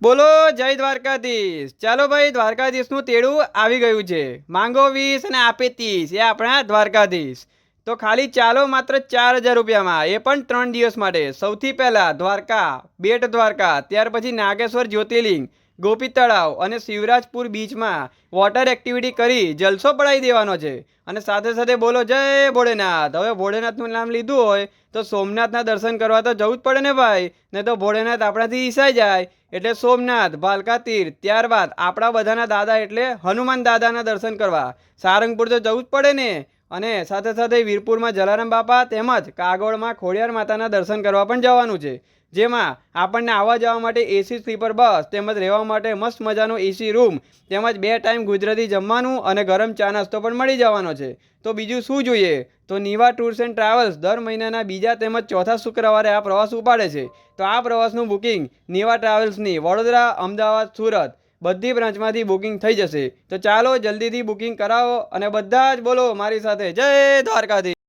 બોલો જય દ્વારકાધીશ। ચાલો ભાઈ, દ્વારકાધીશનું તેડું આવી ગયું છે। માંગો 20 અને આપે 30, એ આપણા દ્વારકાધીશ। તો ખાલી ચાલો માત્ર 4,000 રૂપિયામાં, એ પણ 3 દિવસ માટે। સૌથી પહેલા દ્વારકા, બેટ દ્વારકા, ત્યાર પછી નાગેશ્વર જ્યોતિર્લિંગ, ગોપી તળાવ અને શિવરાજપુર બીચમાં વોટર એક્ટિવિટી કરી જલસો પડાવી દેવાનો છે। અને સાથે સાથે બોલો જય ભોળેનાથ। હવે ભોળેનાથનું નામ લીધું હોય તો સોમનાથના દર્શન કરવા તો જવું જ પડે ને ભાઈ, ને તો ભોળેનાથ આપણાથી ઈસાઈ જાય। એટલે સોમનાથ, ભાલકા તીર્થ, ત્યારબાદ આપણા બધાના દાદા એટલે હનુમાન દાદાના દર્શન કરવા સારંગપુર તો જવું જ પડે ને। અને સાથે સાથે વીરપુરમાં જલારામ બાપા તેમજ કાગોળમાં ખોડિયાર માતાના દર્શન કરવા પણ જવાનું છે। જેમાં આપણને આવવા જવા માટે એસી સ્લીપર બસ તેમજ રહેવા માટે મસ્ત મજાનો એસી રૂમ તેમજ 2 ટાઈમ ગુજરાતી જમવાનું અને ગરમ ચા નાસ્તો પણ મળી જવાનો છે। તો બીજું શું જોઈએ? તો નીવા ટૂર્સ એન્ડ ટ્રાવેલ્સ દર મહિનાના બીજા તેમજ ચોથા શુક્રવારે આ પ્રવાસ ઉપાડે છે। તો આ પ્રવાસનું બુકિંગ નીવા ટ્રાવેલ્સની વડોદરા, અમદાવાદ, સુરત બધી બ્રાન્ચમાંથી બુકિંગ થઈ જશે। તો ચાલો જલ્દીથી બુકિંગ કરાવો અને બધા જ બોલો મારી સાથે જય દ્વારકાધીશ।